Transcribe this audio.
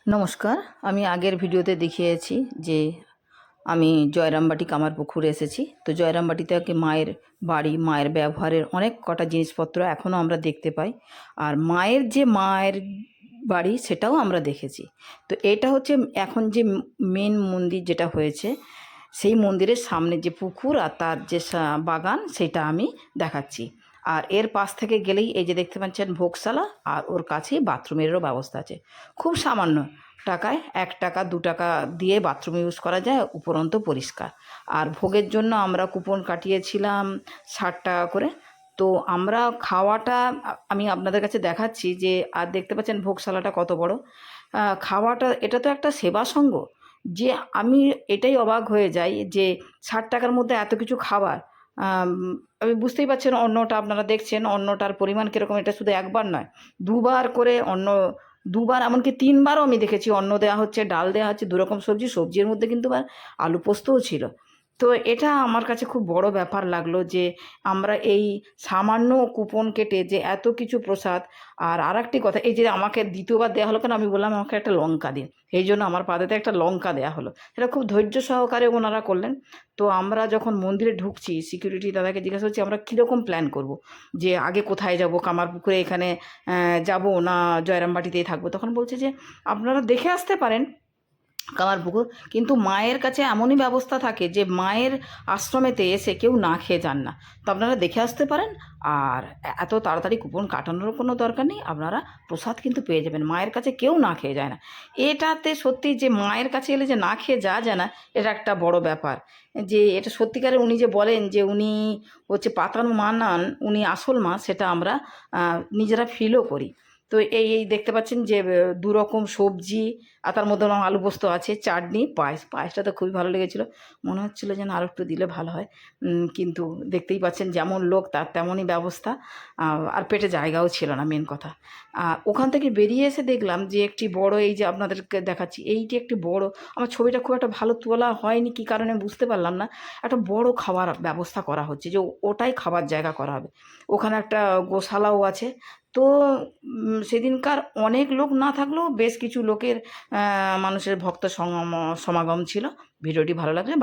নমস্কার। আমি আগের ভিডিওতে দেখিয়েছি যে আমি জয়রামবাটি কামারপুকুরে এসেছি। তো জয়রামবাটিতে মায়ের বাড়ি, মায়ের ব্যবহারের অনেক কটা জিনিসপত্র এখনও আমরা দেখতে পাই। আর মায়ের বাড়ি সেটাও আমরা দেখেছি। তো এটা হচ্ছে এখন যে মেন মন্দির যেটা হয়েছে, সেই মন্দিরের সামনে যে পুকুর আর তার যে বাগান সেটা আমি দেখাচ্ছি। আর এর পাশ থেকে গেলেই এই যে দেখতে পাচ্ছেন ভোগশালা, আর ওর কাছেই বাথরুমেরও ব্যবস্থা আছে। খুব সামান্য টাকায়, 1 টাকা 2 টাকা দিয়ে বাথরুম ইউজ করা যায়, উপরন্ত পরিষ্কার। আর ভোগের জন্য আমরা কুপন কাটিয়েছিলাম 60 টাকা করে। তো আমরা খাওয়াটা আমি আপনাদের কাছে দেখাচ্ছি যে, আর দেখতে পাচ্ছেন ভোগশালাটা কত বড়। খাওয়াটা এটা তো একটা সেবা সঙ্গ, যে আমি এটাই অবাক হয়ে যাই যে 60 টাকার মধ্যে এত কিছু খাবার। আমি বুঝতেই পারছেন, অন্নটা আপনারা দেখছেন অন্নটার পরিমাণ কীরকম। এটা শুধু একবার নয়, দুবার করে অন্ন, দুবার এমনকি 3বারও আমি দেখেছি অন্ন দেওয়া হচ্ছে, ডাল দেওয়া হচ্ছে, 2 রকম সবজি, সবজির মধ্যে কিন্তু আবার আলু পোস্তও ছিল। তো এটা আমার কাছে খুব বড় ব্যাপার লাগলো যে আমরা এই সামান্য কুপন কেটে যে এত কিছু প্রসাদ। আর আরেকটি কথা, এই যে আমাকে দ্বিতীয়বার দেওয়া হলো কেন, আমি বললাম আমাকে একটা লঙ্কা দিন, এই জন্য আমার পাতেতে একটা লঙ্কা দেওয়া হলো। এটা খুব ধৈর্য সহকারে ওনারা করলেন। তো আমরা যখন মন্দিরে ঢুকছি, সিকিউরিটি দাদাকে জিজ্ঞাসা করছি আমরা কীরকম প্ল্যান করব, যে আগে কোথায় যাব, কামারপুকুরে এখানে যাব না জয়রামবাটিতেই থাকবো। তখন বলছে যে আপনারা দেখে আসতে পারেন কামারপুকুর, কিন্তু মায়ের কাছে এমনই ব্যবস্থা থাকে যে মায়ের আশ্রমেতে এসে কেউ না খেয়ে যান না। তো আপনারা দেখে আসতে পারেন। আর এত তাড়াতাড়ি কুপন কাটানোরও কোনো দরকার নেই, আপনারা প্রসাদ কিন্তু পেয়ে যাবেন। মায়ের কাছে কেউ না খেয়ে যায় না। এটাতে সত্যি যে মায়ের কাছে এলে যে না খেয়ে যাওয়া যায় না, এটা একটা বড় ব্যাপার। যে এটা সত্যিকারের উনি যে বলেন যে উনি হচ্ছে পাতানো মা নন, উনি আসল মা, সেটা আমরা নিজেরা ফিলও করি। তো এই দেখতে পাচ্ছেন যে 2 রকম সবজি, আর তার মধ্যে আলু পোস্ত আছে, চাটনি, পায়েসটা তো খুবই ভালো লেগেছিলো। মনে হচ্ছিলো যেন আরও একটু দিলে ভালো হয়। কিন্তু দেখতেই পাচ্ছেন যেমন লোক তার তেমনই ব্যবস্থা। আর পেটে জায়গাও ছিল না, মেন কথা। ওখান থেকে বেরিয়ে এসে দেখলাম যে একটি বড়, এই যে আপনাদেরকে দেখাচ্ছি, এইটি একটি বড়, আমার ছবিটা খুব একটা ভালো তোলা হয়নি, কী কারণে বুঝতে পারলাম না। একটা বড় খাবার ব্যবস্থা করা হচ্ছে, যে ওটাই খাবার জায়গা করা হবে। ওখানে একটা গোশালাও আছে। তো সেদিনকার অনেক লোক না থাকলেও বেশ কিছু লোকের মানুষের ভক্ত সমাগম ছিল। ভিডিওটি ভালো লাগলে